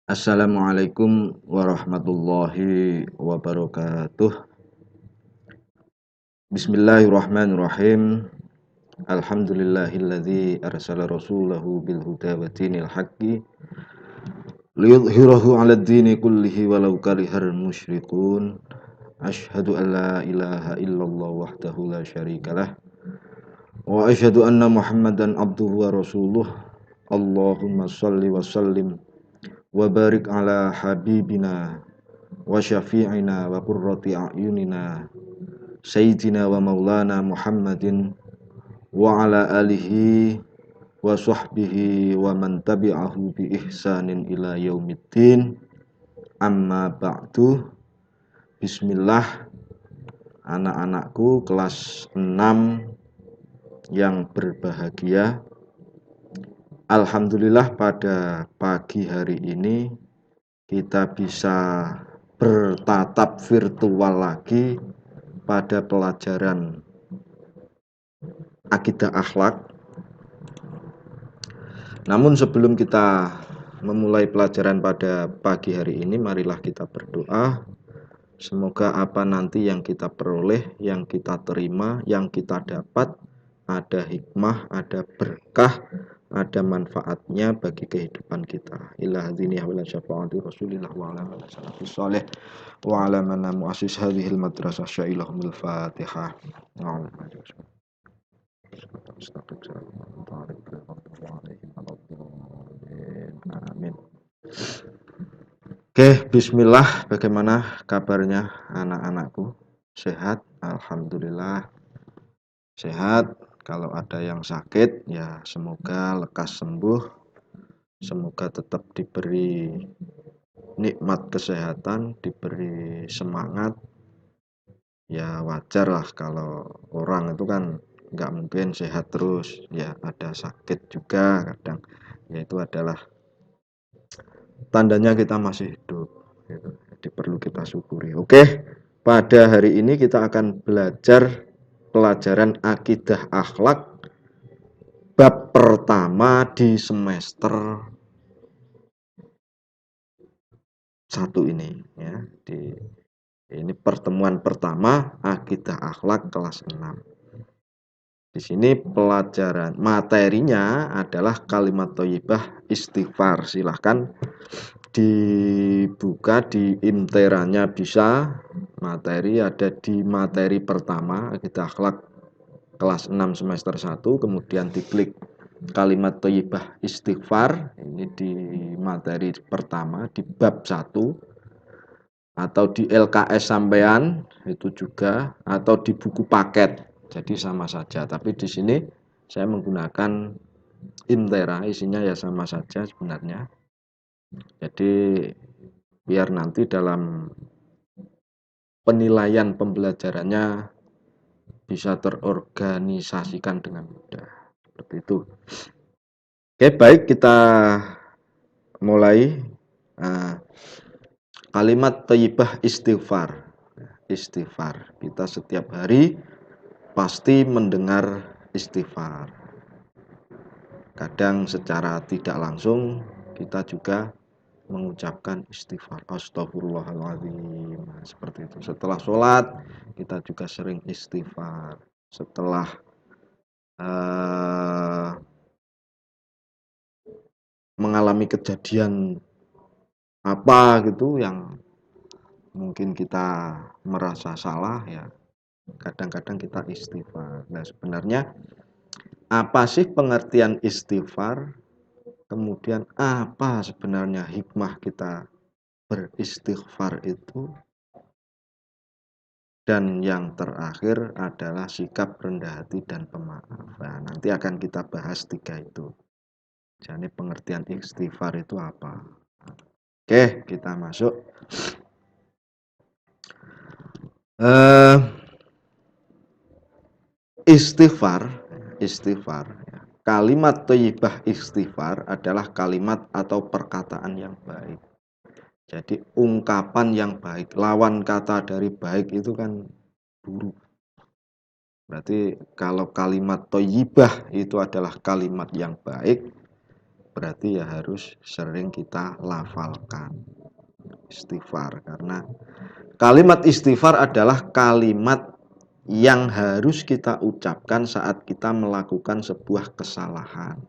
Assalamualaikum warahmatullahi wabarakatuh. Bismillahirrahmanirrahim. Alhamdulillahilladzi arsala rasulahu bil huda wa dinil haqqi liyudhhirahu 'alad dini kullihi walau karihal musyrikun. Asyhadu an la ilaha illallah wahdahu la syarikalah wa asyhadu anna Muhammadan abduhu wa rasuluh. Allahumma shalli wa sallim wa barik ala habibina wa syafi'ina wa qurrati a'yunina sayyidina wa maulana Muhammadin wa ala alihi wa sahbihi wa man tabi'ahu bi ihsanin ila yaumiddin. Amma ba'du. Bismillah, anak-anakku kelas 6 yang berbahagia. Alhamdulillah pada pagi hari ini kita bisa bertatap virtual lagi pada pelajaran akidah akhlak. Namun sebelum kita memulai pelajaran pada pagi hari ini, marilah kita berdoa. Semoga apa nanti yang kita peroleh, yang kita terima, yang kita dapat, ada hikmah, ada berkah, ada manfaatnya bagi kehidupan kita. Ila hadini wa syafaati Rasulillah wa ala man salafus salih wa ala man muassis hadhil madrasah syailahumul Fatihah. Amin. Oke, bismillah. Bagaimana kabarnya anak-anakku? Sehat? Alhamdulillah sehat. Kalau ada yang sakit, ya semoga lekas sembuh. Semoga tetap diberi nikmat kesehatan, diberi semangat. Ya wajar lah kalau orang itu kan nggak mungkin sehat terus, ya ada sakit juga kadang. Ya itu adalah tandanya kita masih hidup gitu. Jadi perlu kita syukuri. Oke, pada hari ini kita akan belajar pelajaran akidah akhlak bab pertama di semester 1 ini ya. Ini pertemuan pertama akidah akhlak kelas 6. Di sini pelajaran materinya adalah kalimat thayyibah istighfar. Silahkan dibuka di imterannya bisa. Materi ada di materi pertama akidah akhlak kelas 6 semester 1, kemudian diklik kalimat thayyibah istighfar. Ini di materi pertama di bab 1, atau di LKS sampean itu juga, atau di buku paket. Jadi sama saja, tapi di sini saya menggunakan Intera, isinya ya sama saja sebenarnya. Jadi biar nanti dalam penilaian pembelajarannya bisa terorganisasikan dengan mudah. Seperti itu. Oke, baik, kita mulai. Kalimat thayyibah istighfar. Istighfar. Kita setiap hari pasti mendengar istighfar. Kadang secara tidak langsung kita juga mengucapkan istighfar. Astaghfirullahaladzim. Seperti itu. Setelah sholat kita juga sering istighfar. Setelah mengalami kejadian apa gitu yang mungkin kita merasa salah, ya kadang-kadang kita istighfar. Nah, sebenarnya apa sih pengertian istighfar? Kemudian apa sebenarnya hikmah kita beristighfar itu? Dan yang terakhir adalah sikap rendah hati dan pemaaf. Nah, nanti akan kita bahas 3 itu. Jadi pengertian istighfar itu apa? Oke, kita masuk. Istighfar. Kalimat thayyibah istighfar adalah kalimat atau perkataan yang baik. Jadi ungkapan yang baik. Lawan kata dari baik itu kan buruk. Berarti kalau kalimat thayyibah itu adalah kalimat yang baik, berarti ya harus sering kita lafalkan istighfar, karena kalimat istighfar adalah kalimat yang harus kita ucapkan saat kita melakukan sebuah kesalahan,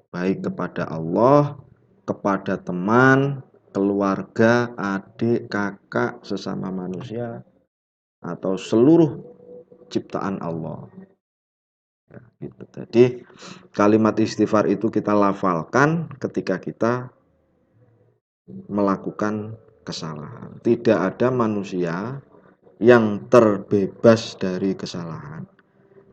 baik kepada Allah, kepada teman, keluarga, adik, kakak, sesama manusia, atau seluruh ciptaan Allah. Ya, gitu. Jadi kalimat istighfar itu kita lafalkan ketika kita melakukan kesalahan. Tidak ada manusia yang terbebas dari kesalahan.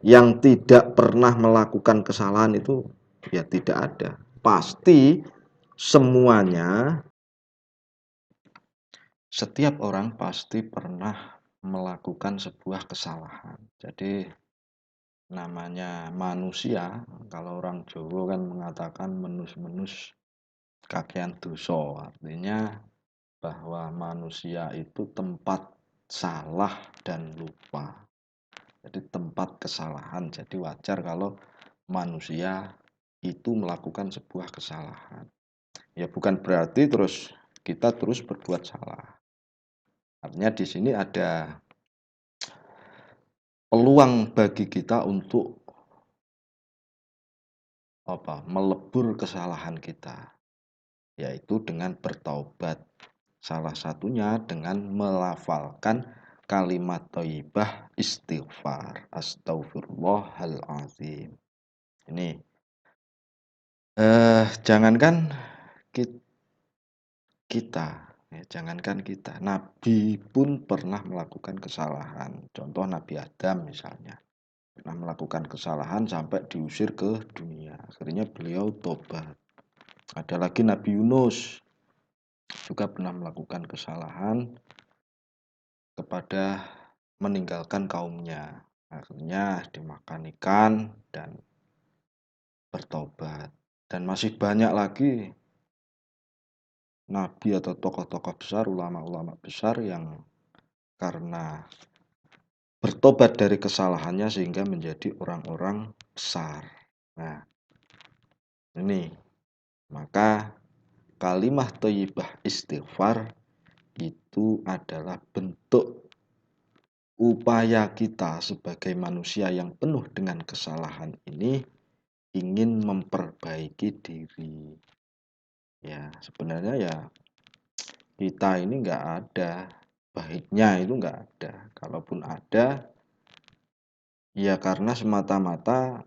Yang tidak pernah melakukan kesalahan itu ya tidak ada. Pasti semuanya, setiap orang pasti pernah melakukan sebuah kesalahan. Jadi namanya manusia, kalau orang Jawa kan mengatakan menus-menus kakean dosa, artinya bahwa manusia itu tempat salah dan lupa. Jadi tempat kesalahan. Jadi wajar kalau manusia itu melakukan sebuah kesalahan. Ya bukan berarti kita terus berbuat salah. Artinya di sini ada peluang bagi kita untuk melebur kesalahan kita, yaitu dengan bertaubat. Salah satunya dengan melafalkan kalimat thayyibah istighfar, astagfirullahalazim. Ini jangankan jangankan kita, Nabi pun pernah melakukan kesalahan. Contoh Nabi Adam misalnya, pernah melakukan kesalahan sampai diusir ke dunia. Akhirnya beliau tobat. Ada lagi Nabi Yunus, juga pernah melakukan kesalahan kepada meninggalkan kaumnya. Akhirnya dimakan ikan dan bertobat. Dan masih banyak lagi nabi atau tokoh-tokoh besar, ulama-ulama besar yang karena bertobat dari kesalahannya sehingga menjadi orang-orang besar. Nah, ini maka kalimat thayyibah istighfar itu adalah bentuk upaya kita sebagai manusia yang penuh dengan kesalahan ini ingin memperbaiki diri. Ya, sebenarnya ya kita ini nggak ada baiknya, itu nggak ada. Kalaupun ada, ya karena semata-mata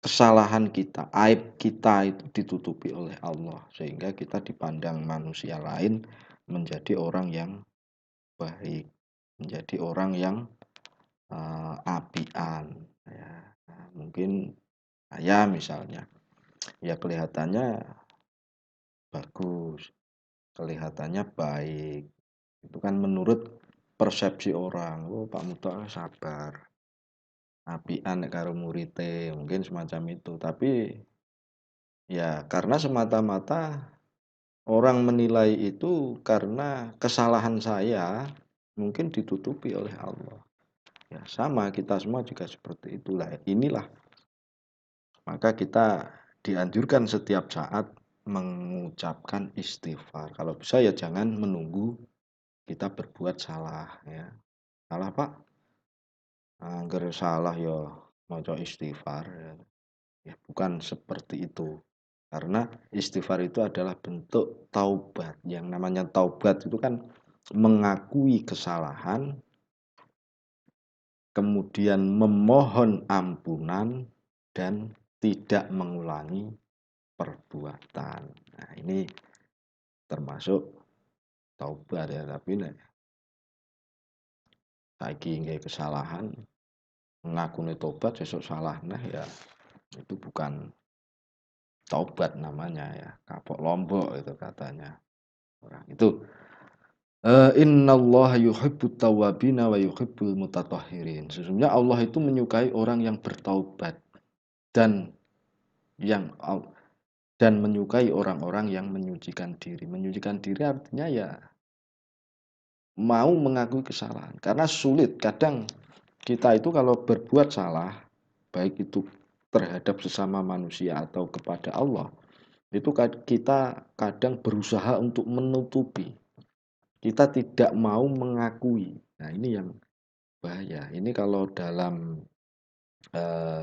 kesalahan kita, aib kita itu ditutupi oleh Allah, sehingga kita dipandang manusia lain menjadi orang yang baik, menjadi orang yang apian. Ya, mungkin saya misalnya, ya kelihatannya bagus, kelihatannya baik. Itu kan menurut persepsi orang. Oh, Pak Muto sabar, apian karo murite, mungkin semacam itu. Tapi ya karena semata-mata orang menilai itu karena kesalahan saya mungkin ditutupi oleh Allah. Ya sama, kita semua juga seperti itulah. Inilah maka kita dianjurkan setiap saat mengucapkan istighfar. Kalau bisa ya jangan menunggu kita berbuat salah ya. Salah Pak, angger salah ya maca istighfar ya. Ya bukan seperti itu. Karena istighfar itu adalah bentuk taubat. Yang namanya taubat itu kan mengakui kesalahan, kemudian memohon ampunan dan tidak mengulangi perbuatan. Nah, ini termasuk taubat ya, tapi nek saiki nggih kesalahan ngakune tobat sesuk salah nah ya itu bukan taubat namanya ya, kapok lombok itu katanya orang itu. Innallaha yuhibbut tawwabina wa yuhibbul mutatahhirin. Sesungguhnya Allah itu menyukai orang yang bertaubat dan yang dan menyukai orang-orang yang menyucikan diri. Menyucikan diri artinya ya mau mengakui kesalahan. Karena sulit kadang kita itu kalau berbuat salah, baik itu terhadap sesama manusia atau kepada Allah, itu kita kadang berusaha untuk menutupi. Kita tidak mau mengakui. Nah, ini yang bahaya. Ini kalau dalam eh,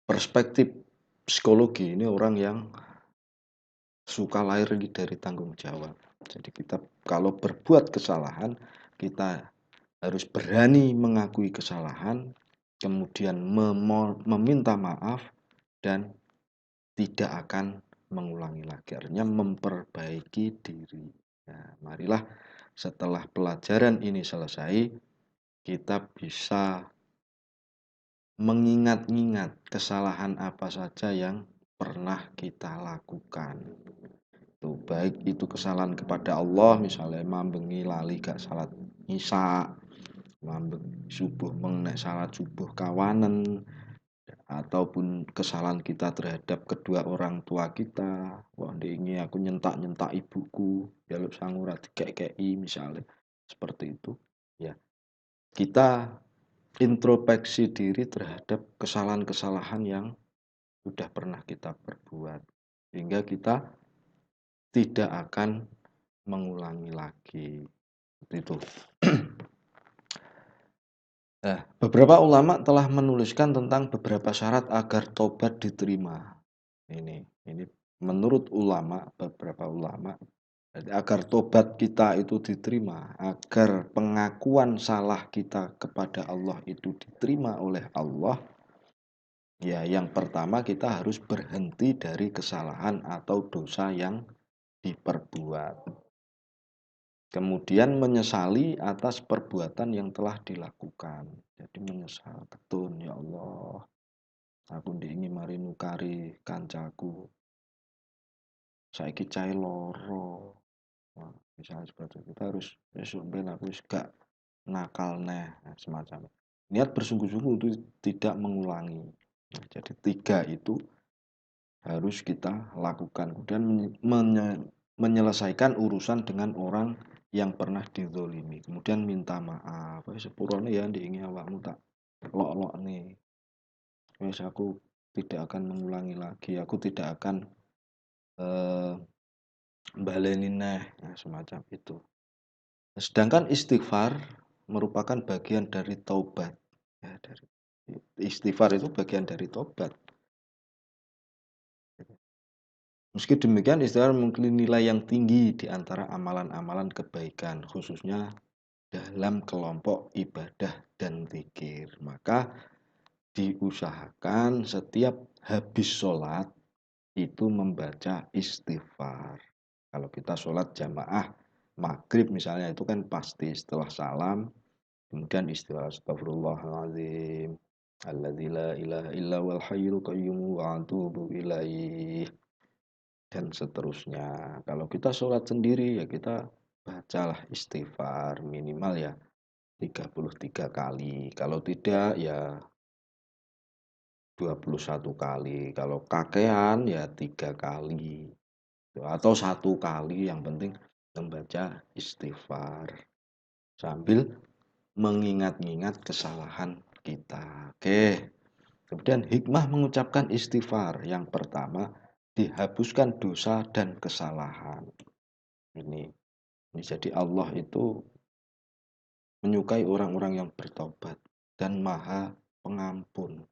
perspektif psikologi, ini orang yang suka lari dari tanggung jawab. Jadi kita kalau berbuat kesalahan, kita harus berani mengakui kesalahan, kemudian meminta maaf dan tidak akan mengulangi lagi. Artinya memperbaiki diri. Nah, marilah setelah pelajaran ini selesai, kita bisa mengingat-ingat kesalahan apa saja yang pernah kita lakukan. Tuh, baik itu kesalahan kepada Allah, misalnya mambengi lali gak salat isya, mambeng subuh mengenai salat subuh kawanen, ataupun kesalahan kita terhadap kedua orang tua kita. Wah, ini aku nyentak-nyentak ibuku, jaluk sangurat dikek-kei misalnya. Seperti itu. Ya, kita introspeksi diri terhadap kesalahan-kesalahan yang sudah pernah kita perbuat. Sehingga kita tidak akan mengulangi lagi. Seperti itu. Nah, beberapa ulama telah menuliskan tentang beberapa syarat agar tobat diterima. Ini menurut ulama, beberapa ulama, agar tobat kita itu diterima, agar pengakuan salah kita kepada Allah itu diterima oleh Allah, ya yang pertama kita harus berhenti dari kesalahan atau dosa yang diperbuat. Kemudian menyesali atas perbuatan yang telah dilakukan. Jadi menyesal, ketun ya Allah, aku ndingi mari nukari kancaku. Saiki cai loro. Wah, misalnya seperti itu. Kita harus besok ben aku gak nakal neh, nah, semacam. Niat bersungguh-sungguh itu tidak mengulangi. Nah, jadi 3 itu harus kita lakukan. Kemudian menyelesaikan urusan dengan orang yang pernah dizolimi. Kemudian minta maaf. Sepurone ya diingin awakmu tak lok-lok nih. Wes aku tidak akan mengulangi lagi. Aku tidak akan eh, baleni neh. Nah, semacam itu. Sedangkan istighfar merupakan bagian dari taubat. Ya, dari istighfar itu bagian dari taubat. Meski demikian, istighfar memiliki nilai yang tinggi di antara amalan-amalan kebaikan, khususnya dalam kelompok ibadah dan zikir. Maka diusahakan setiap habis sholat itu membaca istighfar. Kalau kita sholat jamaah maghrib misalnya itu kan pasti setelah salam, kemudian istighfar astagfirullahaladzim, alladzi la ilaha illa wal hayyul qayyum wa atubu ilaih, dan seterusnya. Kalau kita sholat sendiri ya kita bacalah istighfar minimal ya 33 kali. Kalau tidak ya 21 kali. Kalau kakean ya 3 kali. Atau 1 kali, yang penting membaca istighfar. Sambil mengingat-ingat kesalahan kita. Oke. Kemudian hikmah mengucapkan istighfar. Yang pertama, dihapuskan dosa dan kesalahan. Ini jadi Allah itu menyukai orang-orang yang bertobat dan maha pengampun.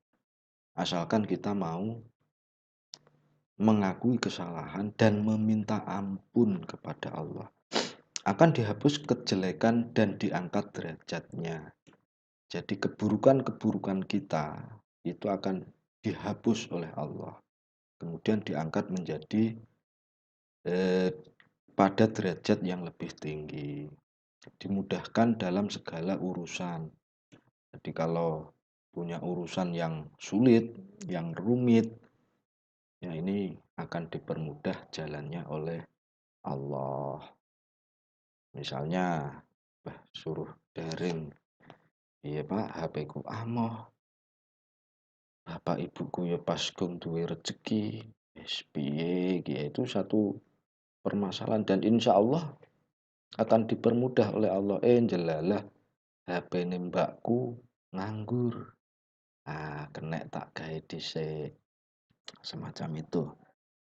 Asalkan kita mau mengakui kesalahan dan meminta ampun kepada Allah. Akan dihapus kejelekan dan diangkat derajatnya. Jadi keburukan-keburukan kita itu akan dihapus oleh Allah. Kemudian diangkat menjadi pada derajat yang lebih tinggi. Dimudahkan dalam segala urusan. Jadi kalau punya urusan yang sulit, yang rumit, ya ini akan dipermudah jalannya oleh Allah. Misalnya, suruh daring, iya Pak, HP ku amoh, bapak ibuku ya pas gong duwe rezeki, piye, itu satu permasalahan dan insya Allah akan dipermudah oleh Allah. Jelalah HP mbakku nganggur. Kena tak gawe dhisik. Semacam itu.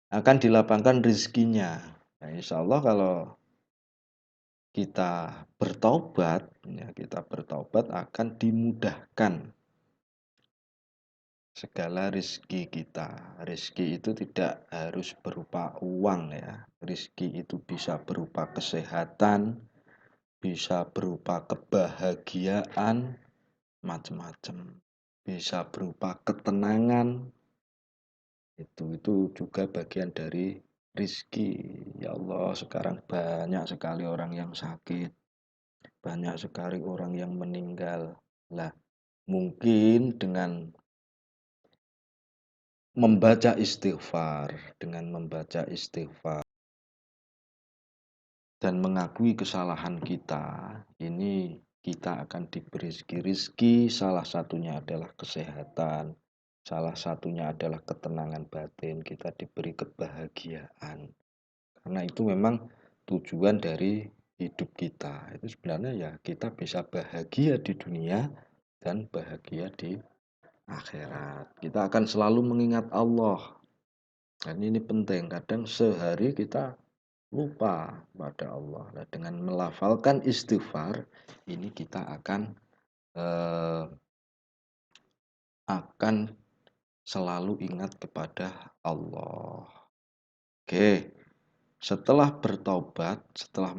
Akan dilapangkan rezekinya. Nah, insya Allah kalau kita bertaubat, ya kita bertaubat akan dimudahkan segala rezeki kita. Rezeki itu tidak harus berupa uang ya. Rezeki itu bisa berupa kesehatan, bisa berupa kebahagiaan, macam-macam. Bisa berupa ketenangan, itu juga bagian dari rizki. Ya Allah, sekarang banyak sekali orang yang sakit, banyak sekali orang yang meninggal. Lah, mungkin dengan membaca istighfar dan mengakui kesalahan kita, ini kita akan diberi rizki. Salah satunya adalah kesehatan, salah satunya adalah ketenangan batin, kita diberi kebahagiaan. Karena itu memang tujuan dari hidup kita. Itu sebenarnya ya kita bisa bahagia di dunia dan bahagia di akhirat. Kita akan selalu mengingat Allah. Dan ini penting. Kadang sehari kita lupa pada Allah. Nah, dengan melafalkan istighfar, ini kita akan selalu ingat kepada Allah. Oke. Setelah bertaubat, setelah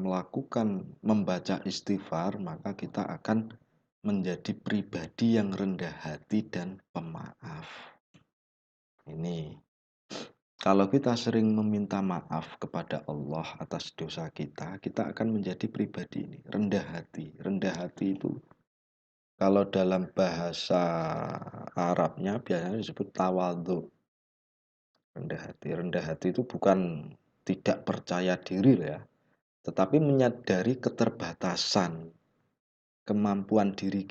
membaca istighfar, maka kita akan menjadi pribadi yang rendah hati dan pemaaf. Ini, kalau kita sering meminta maaf kepada Allah atas dosa kita, kita akan menjadi pribadi ini, rendah hati. Rendah hati itu, kalau dalam bahasa Arabnya biasanya disebut tawadhu. Rendah hati itu bukan tidak percaya diri ya, tetapi menyadari keterbatasan kemampuan diri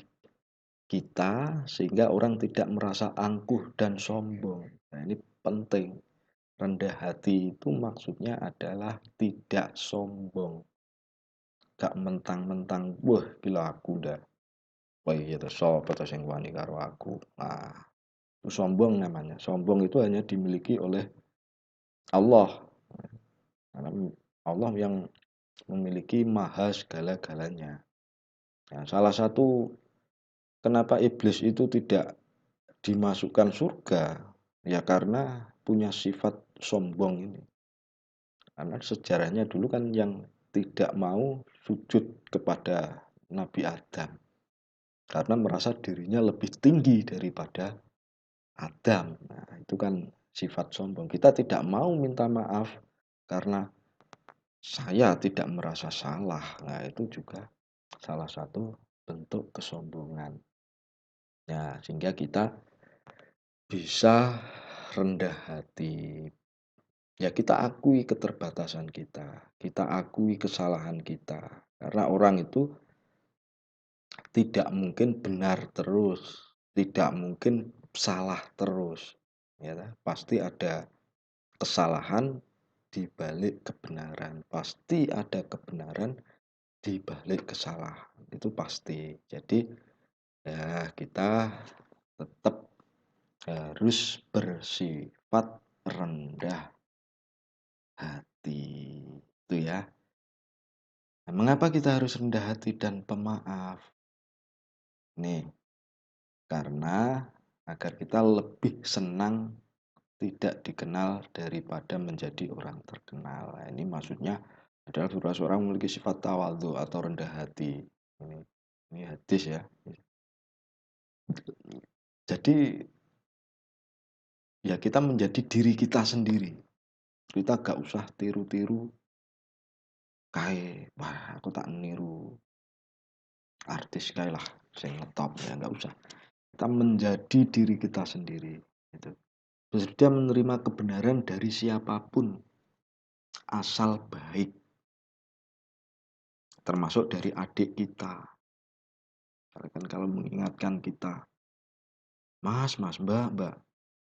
kita sehingga orang tidak merasa angkuh dan sombong. Nah, ini penting. Rendah hati itu maksudnya adalah tidak sombong. Gak mentang-mentang, wah gila aku dah. Wah iya tuh sapa to sing wani karo aku. Nah, itu sombong namanya. Sombong itu hanya dimiliki oleh Allah. Karena Allah yang memiliki maha segala-galanya. Nah, salah satu kenapa iblis itu tidak dimasukkan surga, ya karena punya sifat sombong ini. Karena sejarahnya dulu kan yang tidak mau sujud kepada Nabi Adam karena merasa dirinya lebih tinggi daripada Adam. Nah, itu kan sifat sombong. Kita tidak mau minta maaf karena saya tidak merasa salah. Nah, itu juga salah satu bentuk kesombongan. Ya, sehingga kita bisa rendah hati. Ya, kita akui keterbatasan kita akui kesalahan kita. Karena orang itu tidak mungkin benar terus, tidak mungkin salah terus. Ya, pasti ada kesalahan di balik kebenaran, pasti ada kebenaran di balik kesalahan. Itu pasti. Jadi, ya kita tetap harus bersifat rendah hati. Itu ya. Nah, mengapa kita harus rendah hati dan pemaaf? Nih, karena agar kita lebih senang tidak dikenal daripada menjadi orang terkenal. Nah, ini maksudnya adalah seorang memiliki sifat tawadhu atau rendah hati. Ini hadis ya. Jadi ya kita menjadi diri kita sendiri. Kita gak usah tiru-tiru kayak wah aku tak niru artis kayak lah saya ngetop ya nggak usah. Kita menjadi diri kita sendiri. Gitu. Bersedia menerima kebenaran dari siapapun asal baik, termasuk dari adik kita. Kan kalau mengingatkan kita, mas, mbak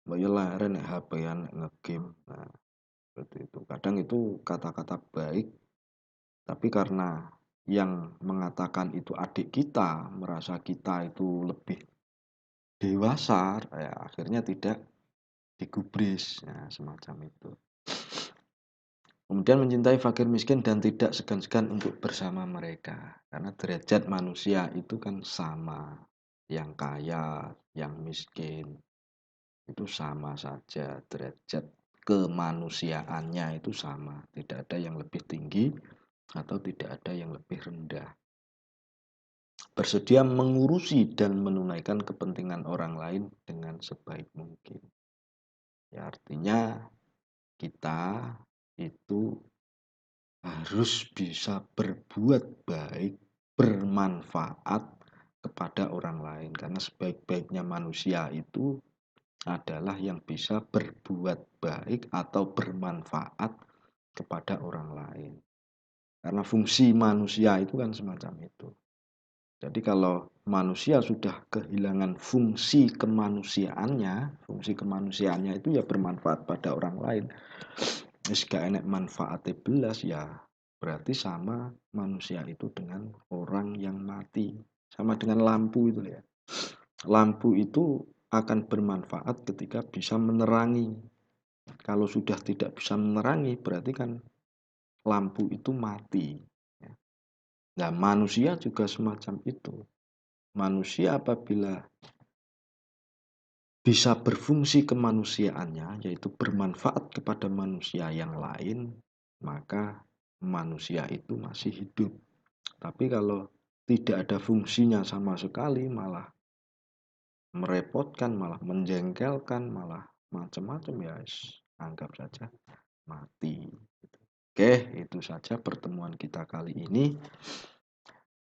ya leren nek HP-an ngegame. Nah, seperti itu. Kadang itu kata-kata baik, tapi karena yang mengatakan itu adik kita, merasa kita itu lebih dewasa, ya akhirnya tidak digubris, ya, semacam itu. Kemudian mencintai fakir miskin dan tidak segan-segan untuk bersama mereka. Karena derajat manusia itu kan sama. Yang kaya, yang miskin, itu sama saja. Derajat kemanusiaannya itu sama. Tidak ada yang lebih tinggi atau tidak ada yang lebih rendah. Bersedia mengurusi dan menunaikan kepentingan orang lain dengan sebaik mungkin. Ya, artinya kita itu harus bisa berbuat baik, bermanfaat kepada orang lain. Karena sebaik-baiknya manusia itu adalah yang bisa berbuat baik atau bermanfaat kepada orang lain. Karena fungsi manusia itu kan semacam itu. Jadi kalau manusia sudah kehilangan fungsi kemanusiaannya itu ya bermanfaat pada orang lain. Wis gak enek manfaate belas ya berarti sama manusia itu dengan orang yang mati. Sama dengan lampu itu ya. Lampu itu akan bermanfaat ketika bisa menerangi. Kalau sudah tidak bisa menerangi berarti kan lampu itu mati. Nah, manusia juga semacam itu. Manusia apabila bisa berfungsi kemanusiaannya, yaitu bermanfaat kepada manusia yang lain, maka manusia itu masih hidup. Tapi kalau tidak ada fungsinya sama sekali, malah merepotkan, malah menjengkelkan, malah macam-macam ya, anggap saja mati. Oke, itu saja pertemuan kita kali ini.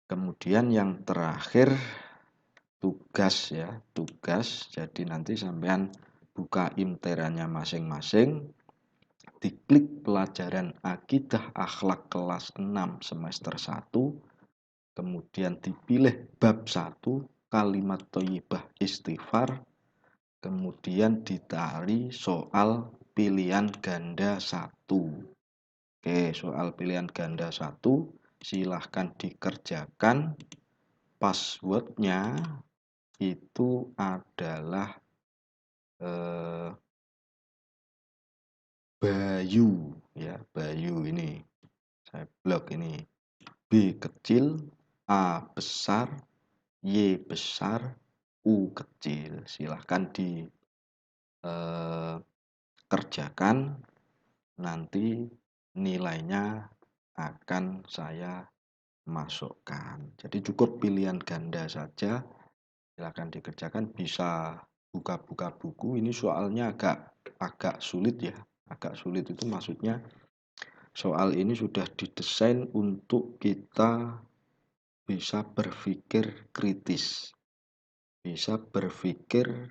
Kemudian yang terakhir tugas ya, tugas. Jadi nanti sampean buka imterannya masing-masing, diklik pelajaran akidah akhlak kelas 6 semester 1, kemudian dipilih bab 1 kalimat thayyibah istighfar, kemudian ditari soal pilihan ganda 1. Oke, soal pilihan ganda 1 silahkan dikerjakan. Passwordnya itu adalah Bayu ya, Bayu ini saya blok ini. B kecil, A besar, Y besar, U kecil. Silahkan dikerjakan, nanti nilainya akan saya masukkan. Jadi cukup pilihan ganda saja. Silahkan dikerjakan, bisa buka-buka buku. Ini soalnya agak sulit ya. Agak sulit itu maksudnya soal ini sudah didesain untuk kita bisa berpikir kritis, bisa berpikir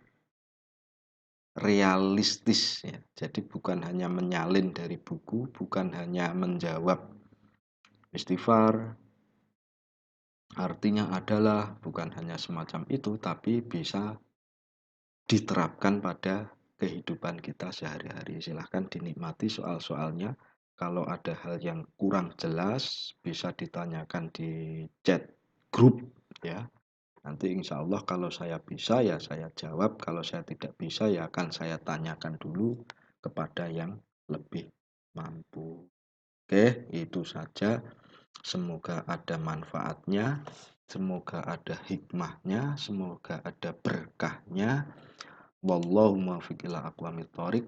realistis ya. Jadi bukan hanya menyalin dari buku, bukan hanya menjawab istighfar artinya adalah, bukan hanya semacam itu, tapi bisa diterapkan pada kehidupan kita sehari-hari. Silahkan dinikmati soal-soalnya. Kalau ada hal yang kurang jelas, bisa ditanyakan di chat grup ya. Nanti insya Allah kalau saya bisa ya saya jawab, kalau saya tidak bisa ya akan saya tanyakan dulu kepada yang lebih mampu. Oke, itu saja. Semoga ada manfaatnya, semoga ada hikmahnya, semoga ada berkahnya. Wallahu muwaffiq ila aqwamit thoriq.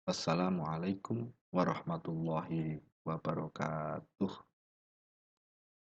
Wassalamualaikum warahmatullahi wabarakatuh.